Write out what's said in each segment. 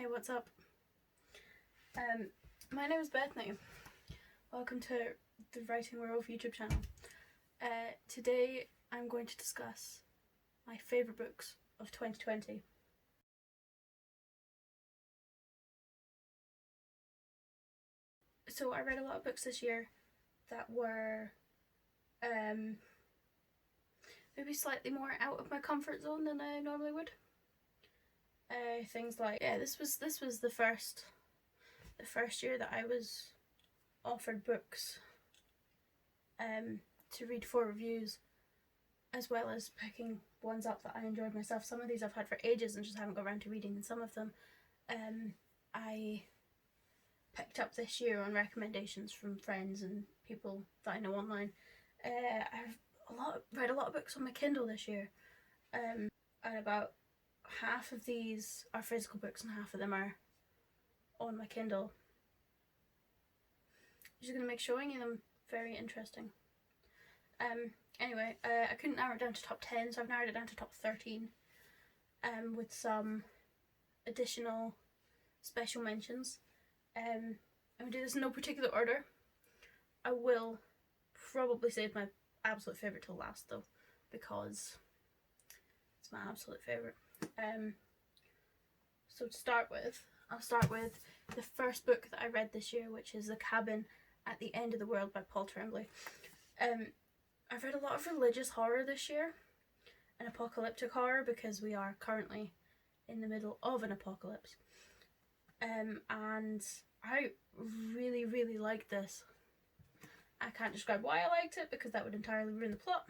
Hey, what's up? My name is Bethany. Welcome to the Writing Werewolf YouTube channel. Today I'm going to discuss my favourite books of 2020. So I read a lot of books this year that were maybe slightly more out of my comfort zone than I normally would. Things like, this was the first year that I was offered books to read for reviews, as well as picking ones up that I enjoyed myself. Some of these I've had for ages and just haven't got around to reading, and some of them I picked up this year on recommendations from friends and people that I know online. I've read a lot of books on my Kindle this year, and about half of these are physical books and half of them are on my Kindle, which is going to make showing you them very interesting. Anyway, I couldn't narrow it down to top 10, so I've narrowed it down to top 13, with some additional special mentions. I'm going to do this in no particular order. I will probably save my absolute favourite till last though, because it's my absolute favourite. So to start with, I'll start with the first book that I read this year, which is The Cabin at the End of the World by Paul Tremblay. I've read a lot of religious horror this year and apocalyptic horror because we are currently in the middle of an apocalypse. And I really liked this. I can't describe why I liked it because that would entirely ruin the plot.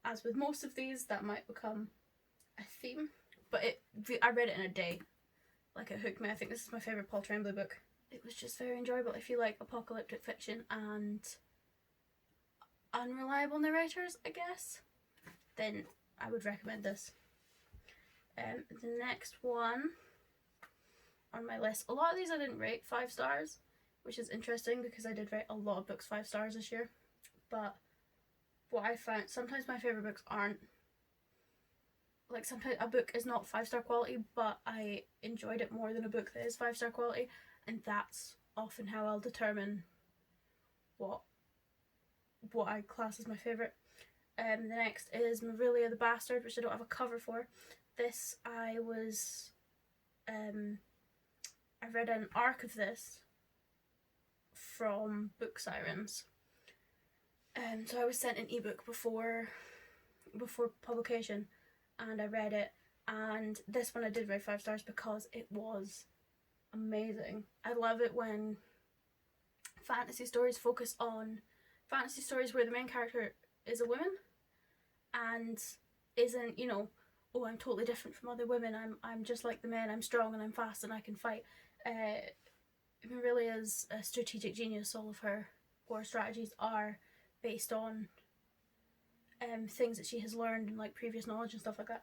As with most of these, that might become a theme, but I read it in a day. Like, it hooked me. I think this is my favourite Paul Tremblay book. It was just very enjoyable. If you like apocalyptic fiction and unreliable narrators, I guess, then I would recommend this. The next one on my list, a lot of these I didn't rate 5 stars, which is interesting because I did rate a lot of books 5 stars this year. But what I found, sometimes my favourite books aren't, like, sometimes a book is not 5-star quality, but I enjoyed it more than a book that is 5-star quality, and that's often how I'll determine what I class as my favourite. The next is Marilia the Bastard, which I don't have a cover for. This I read an arc of this from Book Sirens. So I was sent an ebook before publication, and I read it, and this one I did rate 5 stars because it was amazing. I love it when fantasy stories focus on fantasy stories where the main character is a woman and isn't, you know, oh, I'm totally different from other women, I'm just like the men, I'm strong and I'm fast and I can fight. Marilia is a strategic genius. All of her war strategies are based on things that she has learned and like previous knowledge and stuff like that.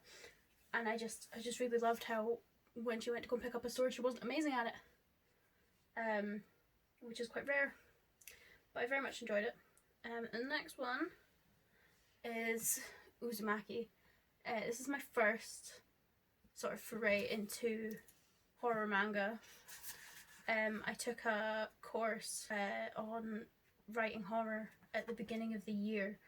And I just really loved how when she went to go and pick up a sword, she wasn't amazing at it, which is quite rare, but I very much enjoyed it. And the next one is Uzumaki. This is my first sort of foray into horror manga. I took a course on writing horror at the beginning of the year,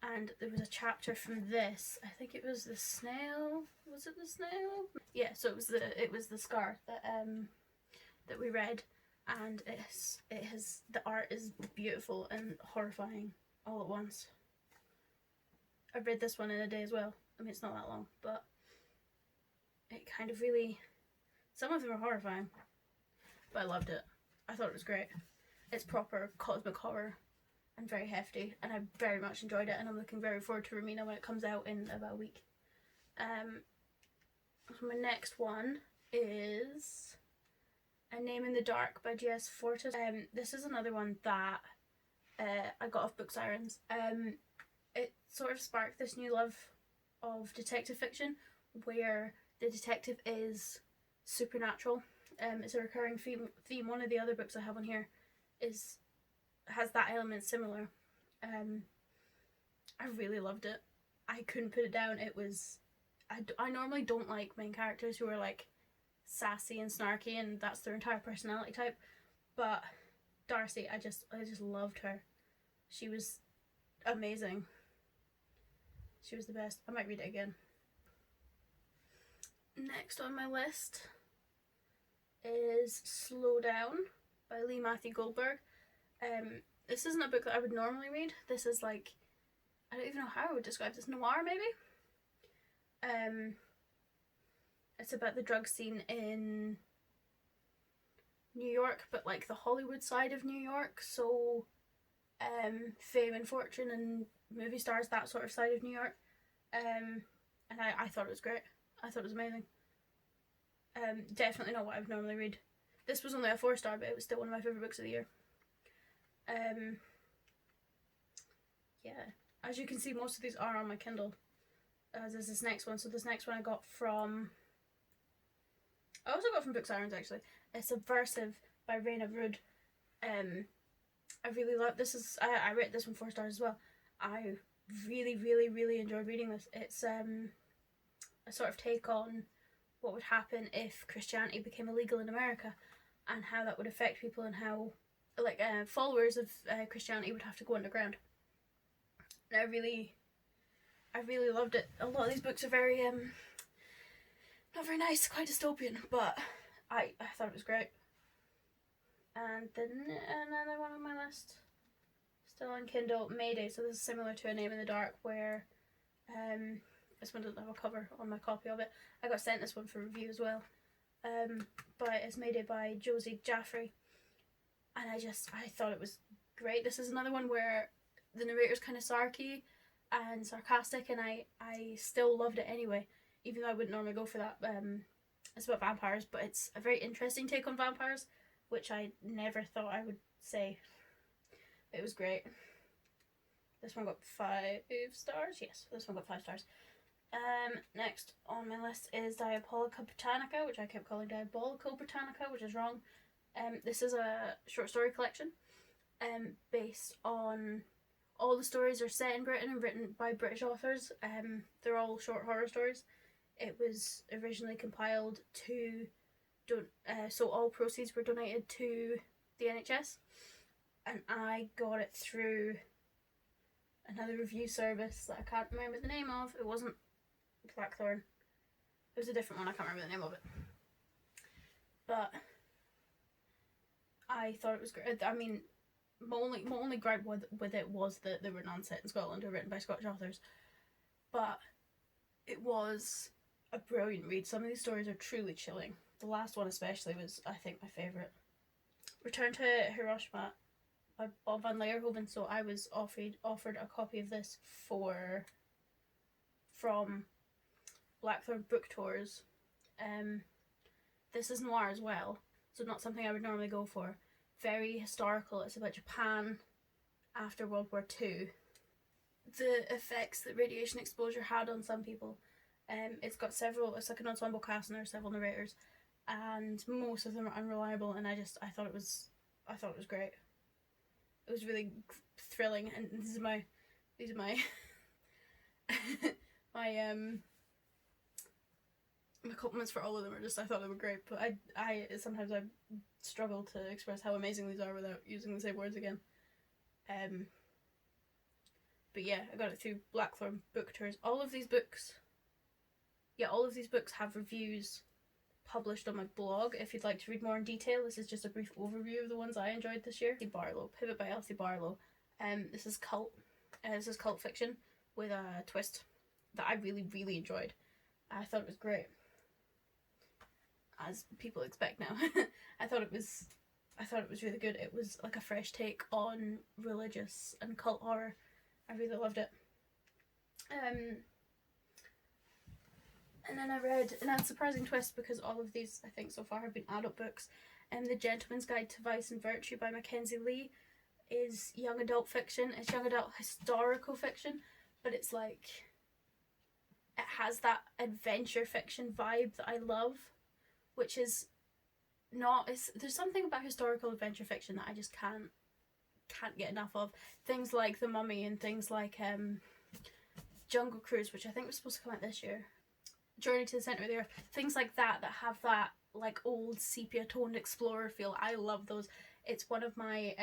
and there was a chapter from this. I think it was the snail. Was it the snail? Yeah. So it was the Scar that we read, and the art is beautiful and horrifying all at once. I read this one in a day as well. I mean, it's not that long, but it kind of really, some of them are horrifying, but I loved it. I thought it was great. It's proper cosmic horror and very hefty, and I very much enjoyed it, and I'm looking very forward to Romina when it comes out in about a week. So my next one is A Name in the Dark by G.S. Fortis. This is another one that I got off Book Sirens. It sort of sparked this new love of detective fiction where the detective is supernatural. It's a recurring theme. One of the other books I have on here has that element similar. I really loved it. I couldn't put it down. It was, I normally don't like main characters who are like sassy and snarky, and that's their entire personality type. But Darcy, I just loved her. She was amazing. She was the best. I might read it again. Next on my list is Slow Down by Lee Matthew Goldberg. This isn't a book that I would normally read. This is like, I don't even know how I would describe this, noir maybe? It's about the drug scene in New York, but like the Hollywood side of New York, so fame and fortune and movie stars, that sort of side of New York. And I thought it was great. I thought it was amazing. Definitely not what I would normally read. This was only a 4-star, but it was still one of my favourite books of the year. Yeah, as you can see, most of these are on my Kindle. There's this next one. So this next one I also got from Books Irons actually. It's Subversive by Raina Rood. I really love this. I rate this one 4 stars as well. I really enjoyed reading this. It's a sort of take on what would happen if Christianity became illegal in America, and how that would affect people, and how like followers of Christianity would have to go underground. And I really loved it. A lot of these books are very not very nice, quite dystopian, but I thought it was great. And then another one on my list, still on Kindle, Mayday. So this is similar to A Name in the Dark, where this one doesn't have a cover on my copy of it. I got sent this one for review as well. But it's Mayday by Josie Jaffrey, and I thought it was great. This is another one where the narrator's kind of sarky and sarcastic, and I still loved it anyway, even though I wouldn't normally go for that. It's about vampires, but it's a very interesting take on vampires, which I never thought I would say. It was great. This one got 5 stars. Yes, this one got 5 stars. Next on my list is Diabolica Britannica, which I kept calling Diabolical Britannica, which is wrong. This is a short story collection based on, all the stories are set in Britain and written by British authors. They're all short horror stories. It was originally compiled to so all proceeds were donated to the NHS, and I got it through another review service that I can't remember the name of. It wasn't Blackthorn. It was a different one. I can't remember the name of it. But I thought it was great. I mean, my only gripe with it was that they were none set in Scotland or written by Scottish authors. But it was a brilliant read. Some of these stories are truly chilling. The last one especially was, I think, my favourite. Return to Hiroshima by Bob van Leierhoven. So I was offered a copy of this from Blackthorn Book Tours. This is noir as well, so not something I would normally go for. Very historical. It's about Japan after World War II. The effects that radiation exposure had on some people. It's like an ensemble cast, and there are several narrators, and most of them are unreliable, and I thought it was great. It was really thrilling, and these are my my compliments for all of them are just, I thought they were great, but I sometimes I struggle to express how amazing these are without using the same words again. But yeah, I got it through Blackthorn Book Tours. All of these books have reviews published on my blog. If you'd like to read more in detail, this is just a brief overview of the ones I enjoyed this year. Barlow, Pivot by Elsie Barlow. This is cult fiction with a twist that I really enjoyed. I thought it was great, as people expect now. I thought it was really good. It was like a fresh take on religious and cult horror. I really loved it. And then I read an unsurprising twist, because all of these I think so far have been adult books. The Gentleman's Guide to Vice and Virtue by Mackenzie Lee is young adult fiction. It's young adult historical fiction, but it's like, it has that adventure fiction vibe that I love, which is not, there's something about historical adventure fiction that I just can't get enough of. Things like The Mummy and things like Jungle Cruise, which I think was supposed to come out this year, Journey to the Centre of the Earth, things like that have that like old sepia toned explorer feel. I love those. It's one of my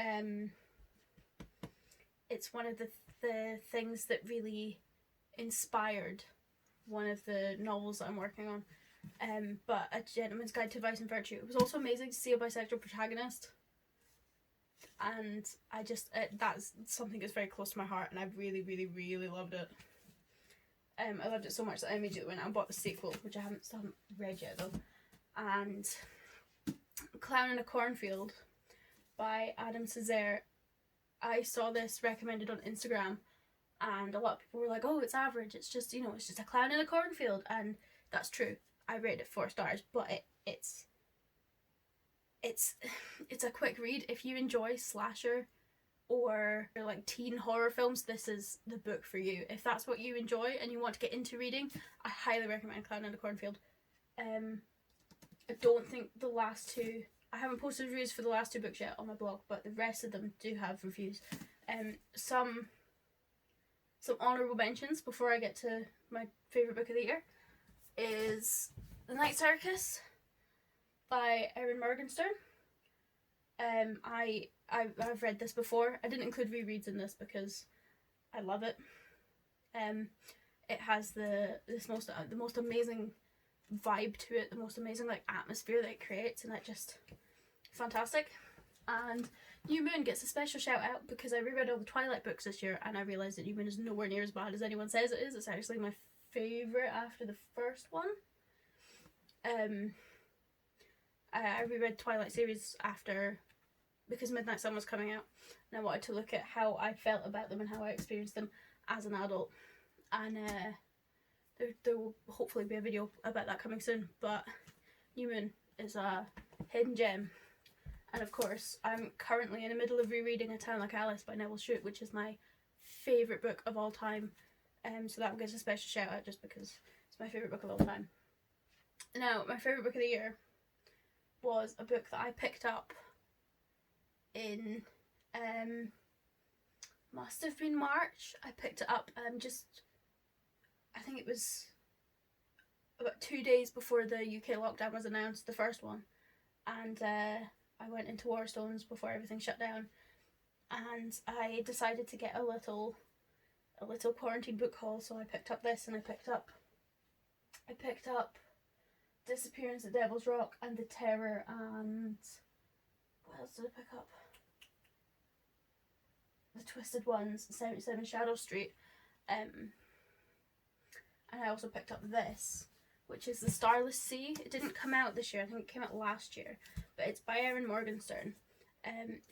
it's one of the things that really inspired one of the novels that I'm working on. But A Gentleman's Guide to Vice and Virtue. It was also amazing to see a bisexual protagonist, and I just that's something that's very close to my heart, and I really, really, really loved it. I loved it so much that I immediately went out and bought the sequel, which I still haven't read yet though. And Clown in a Cornfield by Adam Cesare. I saw this recommended on Instagram, and a lot of people were like, "Oh, it's average. It's just, you know, it's just a clown in a cornfield," and that's true. I rated it 4 stars, but it's a quick read. If you enjoy slasher or like teen horror films, this is the book for you. If that's what you enjoy and you want to get into reading, I highly recommend Clown in a Cornfield. I don't think the last 2, I haven't posted reviews for the last 2 books yet on my blog, but the rest of them do have reviews. Some honourable mentions before I get to my favourite book of the year is The Night Circus by Erin Morgenstern. I've read this before. I didn't include rereads in this because I love it. It has the most amazing vibe to it, the most amazing like atmosphere that it creates, and it just fantastic. And New Moon gets a special shout out because I reread all the Twilight books this year, and I realised that New Moon is nowhere near as bad as anyone says it is. It's actually my favourite after the first one. I reread Twilight series after, because Midnight Sun was coming out, and I wanted to look at how I felt about them and how I experienced them as an adult. And there will hopefully be a video about that coming soon, but New Moon is a hidden gem. And of course, I'm currently in the middle of rereading A Town Like Alice by Neville Shute, which is my favourite book of all time. So that one gets a special shout out just because it's my favourite book of all time. Now, my favourite book of the year was a book that I picked up in, must have been March. I picked it up I think it was about 2 days before the UK lockdown was announced, the first one. And I went into Waterstones before everything shut down, and I decided to get a little quarantine book haul, so I picked up this, and I picked up Disappearance at Devil's Rock and The Terror, and what else did I pick up? The Twisted Ones, 77 Shadow Street. And I also picked up this, which is The Starless Sea. It didn't come out this year, I think it came out last year, but it's by Erin Morgenstern,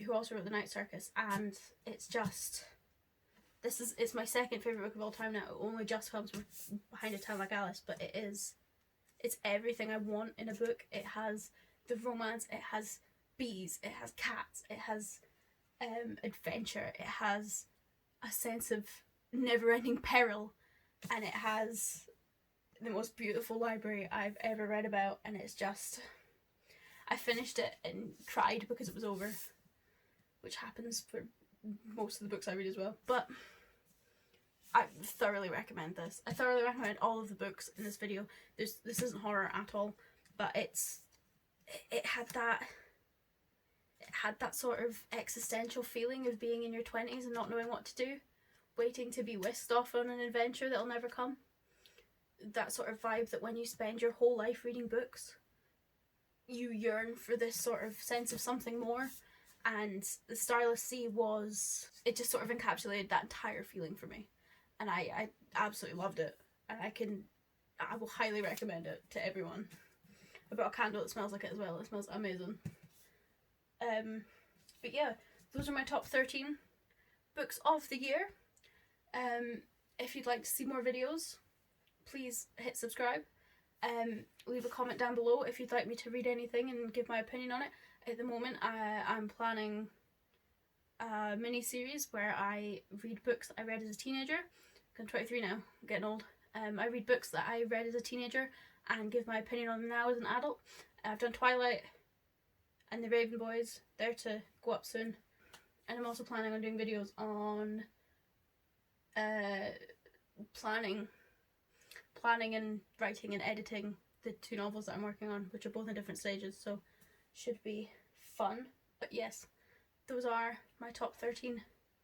who also wrote The Night Circus, and it's just, it's my second favourite book of all time now. It only just comes behind A Town Like Alice, but it's everything I want in a book. It has the romance, it has bees, it has cats, it has adventure, it has a sense of never-ending peril, and it has the most beautiful library I've ever read about, and it's just, I finished it and cried because it was over, which happens for most of the books I read as well, but I thoroughly recommend this. I thoroughly recommend all of the books in this video. This isn't horror at all, but it had that sort of existential feeling of being in your 20s and not knowing what to do, waiting to be whisked off on an adventure that'll never come. That sort of vibe that when you spend your whole life reading books, you yearn for this sort of sense of something more. And The Starless Sea it just sort of encapsulated that entire feeling for me. And I absolutely loved it. And I will highly recommend it to everyone. I bought a candle that smells like it as well. It smells amazing. But yeah, those are my top 13 books of the year. If you'd like to see more videos, please hit subscribe. Leave a comment down below if you'd like me to read anything and give my opinion on it. At the moment, I'm planning a mini-series where I read books that I read as a teenager. I'm 23 now, I'm getting old. I read books that I read as a teenager and give my opinion on them now as an adult. I've done Twilight and The Raven Boys, they're to go up soon. And I'm also planning on doing videos on planning and writing and editing the two novels that I'm working on, which are both in different stages, so should be fun. But yes, those are my top 13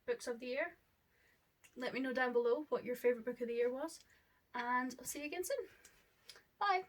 books of the year. Let me know down below what your favourite book of the year was, and I'll see you again soon. Bye!